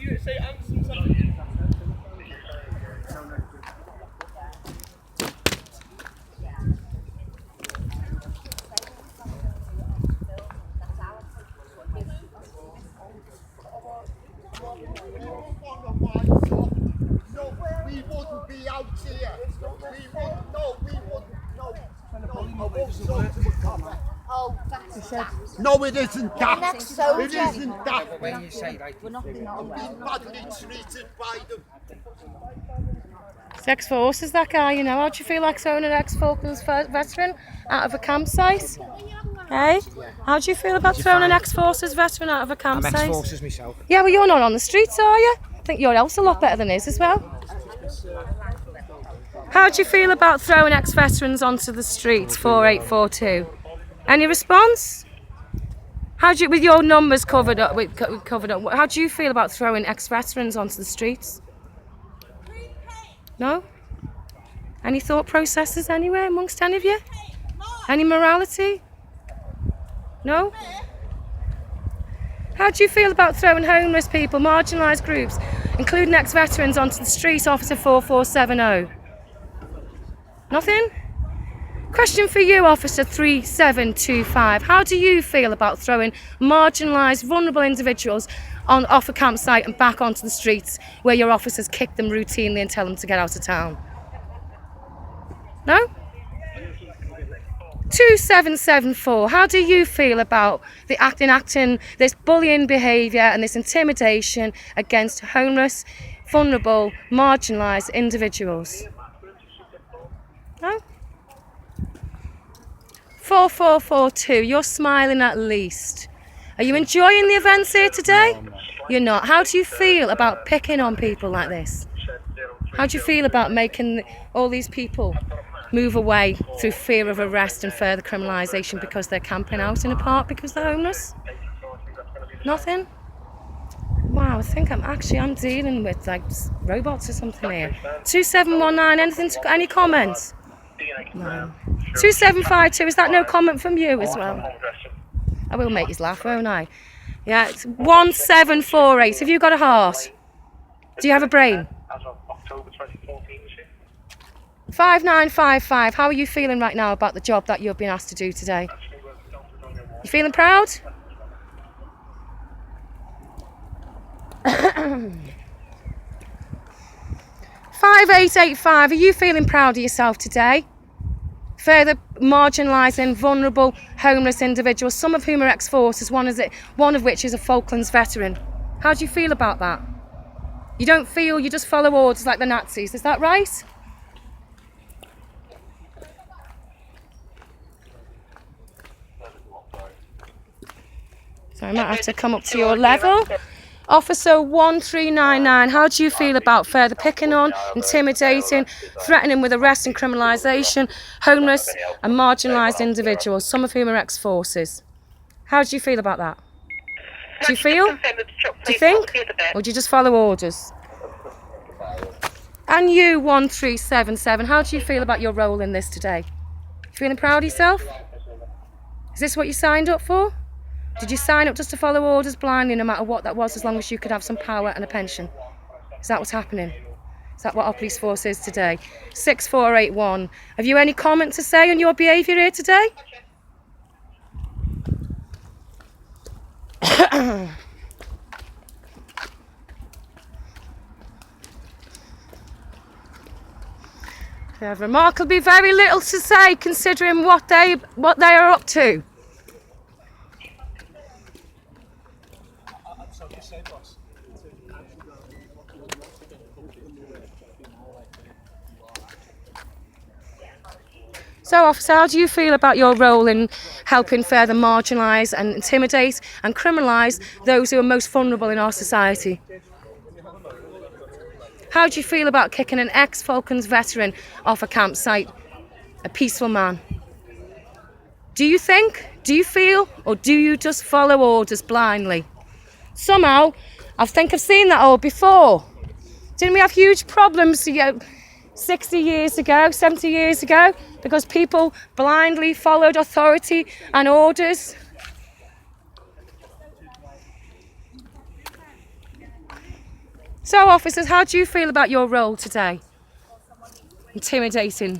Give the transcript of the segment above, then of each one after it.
We wouldn't be out here. No, it isn't that. It isn't that. When you say like We're being badly treated by them. It's ex-forces, that guy, you know. How do you feel like throwing an ex-Falklands veteran out of a campsite? Hey? How do you feel about throwing an ex-forces veteran out of a campsite? I'm ex-forces myself. Yeah, well, you're not on the streets, are you? I think your health's a lot better than his as well. How do you feel about throwing ex-veterans onto the streets? 4842. Any response? How do you, with your numbers covered up, how do you feel about throwing ex-veterans onto the streets? No? Any thought processes anywhere amongst any of you? Any morality? No? How do you feel about throwing homeless people, marginalised groups, including ex-veterans, onto the street, Officer 4470? Nothing? Question for you, Officer 3725. How do you feel about throwing marginalised, vulnerable individuals off a campsite and back onto the streets where your officers kick them routinely and tell them to get out of town? No? 2774. How do you feel about the enacting this bullying behaviour and this intimidation against homeless, vulnerable, marginalised individuals? No? 4442. You're smiling at least. Are you enjoying the events here today? You're not. How do you feel about picking on people like this? How do you feel about making all these people move away through fear of arrest and further criminalisation because they're camping out in a park because they're homeless? Nothing? Wow, I think I'm dealing with like robots or something here. 2719, any comments? No. 2752, is that no comment from you as well? I will make you laugh, won't I? Yeah, it's 1748. Have you got a heart? Do you have a brain? 5955. How are you feeling right now about the job that you've been asked to do today? You feeling proud? 5885. Are you feeling proud of yourself today? Further marginalising vulnerable homeless individuals, some of whom are ex-forces, one of which is a Falklands veteran. How do you feel about that? You don't feel, you just follow orders like the Nazis, is that right? So I might have to come up to your level. Officer 1399, how do you feel about further picking on, intimidating, threatening with arrest and criminalisation, homeless and marginalised individuals, some of whom are ex-forces? How do you feel about that? Do you feel? Do you think? Or do you just follow orders? And you, 1377, how do you feel about your role in this today? Feeling proud of yourself? Is this what you signed up for? Did you sign up just to follow orders blindly, no matter what that was, as long as you could have some power and a pension? Is that what's happening? Is that what our police force is today? 6481. Have you any comment to say on your behaviour here today? They have remarkably very little to say, considering what they are up to. So, officer, how do you feel about your role in helping further marginalise and intimidate and criminalise those who are most vulnerable in our society? How do you feel about kicking an ex-Falklands veteran off a campsite, a peaceful man? Do you think, do you feel, or do you just follow orders blindly? Somehow, I think I've seen that all before. Didn't we have huge problems 60 years ago, 70 years ago, because people blindly followed authority and orders? So, officers, how do you feel about your role today? Intimidating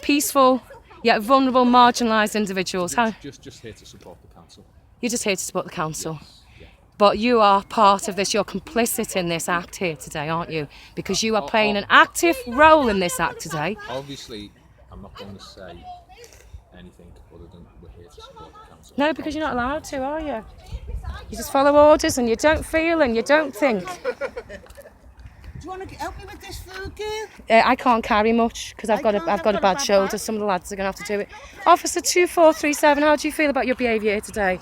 peaceful yet vulnerable, marginalised individuals. Just here to support the council. You're just here to support the council. Yes, yeah. But you are part of this, you're complicit in this act here today, aren't you? Because you are playing an active role in this act today. Obviously, I'm not going to say anything other than we're here to support the council. No, because you're not allowed to, are you? You just follow orders and you don't feel and you don't think. Do you want to help me with this food, girl? I can't carry much because I've got a bad shoulder. Some of the lads are going to have to do it. Officer 2437, how do you feel about your behaviour here today?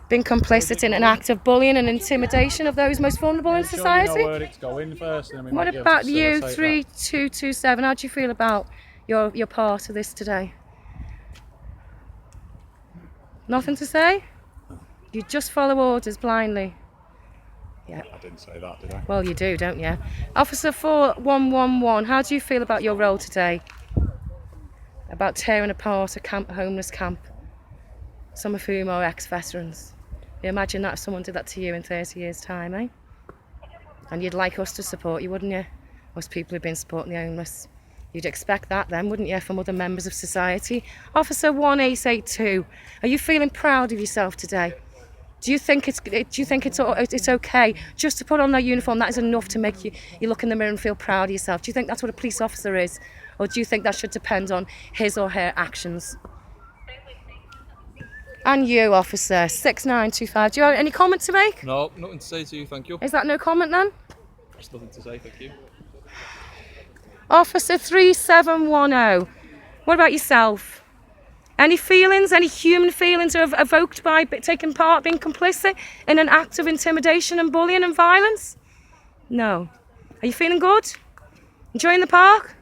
Being complicit in an act of bullying and intimidation of those most vulnerable in society? Sure, you know where it's going first, and What about you, 3227? How do you feel about your part of this today? Nothing to say? You just follow orders blindly? Yeah. I didn't say that, did I? Well, you do, don't you? Officer 4111, how do you feel about your role today? About tearing apart a homeless camp, some of whom are ex-veterans. You imagine that if someone did that to you in 30 years' time, eh? And you'd like us to support you, wouldn't you? Us people who've been supporting the homeless. You'd expect that then, wouldn't you, from other members of society? Officer 1882, are you feeling proud of yourself today? Do you think it's okay just to put on that uniform? That is enough to make you look in the mirror and feel proud of yourself. Do you think that's what a police officer is, or do you think that should depend on his or her actions? And you, officer 6925, do you have any comment to make? No, nothing to say to you, thank you. Is that no comment then? There's nothing to say, thank you. Officer 3710, what about yourself? Any feelings, any human feelings are evoked by taking part, being complicit in an act of intimidation and bullying and violence? No. Are you feeling good? Enjoying the park?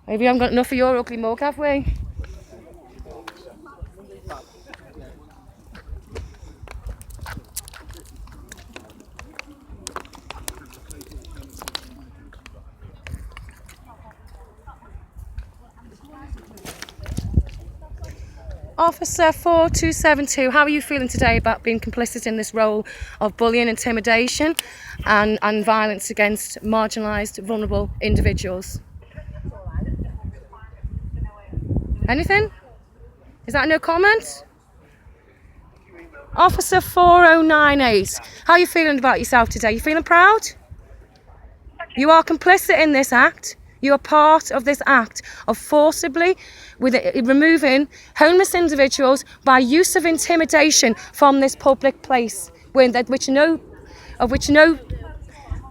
Maybe I haven't got enough of your ugly mug, have we? Officer 4272, how are you feeling today about being complicit in this role of bullying, intimidation and violence against marginalised, vulnerable individuals? Anything? Is that no comment? Officer 4098, how are you feeling about yourself today? You feeling proud? You are complicit in this act. You are part of this act of forcibly removing homeless individuals by use of intimidation from this public place, of which no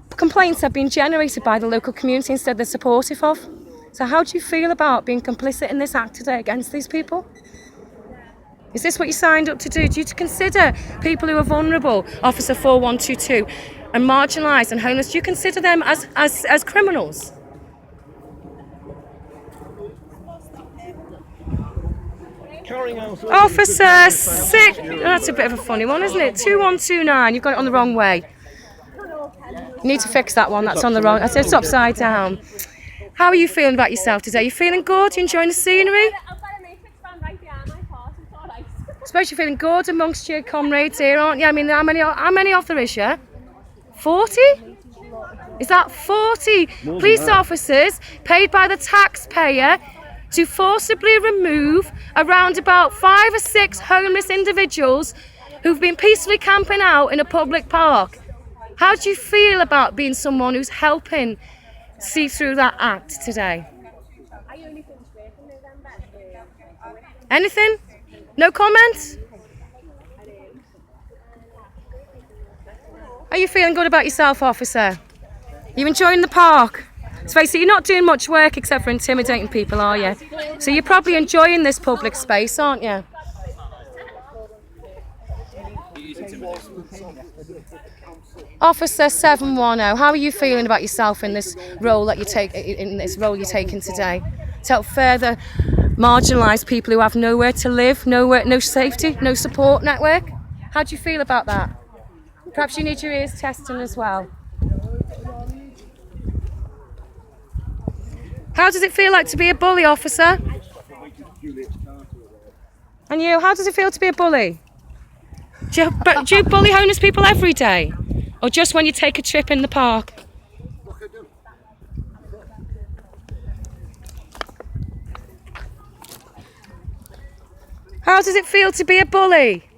complaints have been generated by the local community, instead they're supportive of. So how do you feel about being complicit in this act today against these people? Is this what you signed up to do? Do you consider people who are vulnerable, Officer 4122, and marginalised and homeless, do you consider them as criminals? Officer 6, that's a bit of a funny one, isn't it? 2129, you've got it on the wrong way. You need to fix that one, that's on the wrong, it's upside down. How are you feeling about yourself today? You feeling good? You enjoying the scenery? I suppose you're feeling good amongst your comrades here, aren't you? I mean, how many of there is, yeah? 40? Is that 40 police officers paid by the taxpayer to forcibly remove around about 5 or 6 homeless individuals who've been peacefully camping out in a public park? How do you feel about being someone who's helping see through that act today? Anything? No comment? Are you feeling good about yourself, officer? You enjoying the park? Let's face it, you're not doing much work except for intimidating people, are you? So you're probably enjoying this public space, aren't you? Officer 710, how are you feeling about yourself in this role that you're taking today? To help further marginalised people who have nowhere to live, no safety, no support network. How do you feel about that? Perhaps you need your ears testing as well. How does it feel like to be a bully, officer? And you, how does it feel to be a bully? Do you bully homeless people every day? Or just when you take a trip in the park? Look at them. How does it feel to be a bully?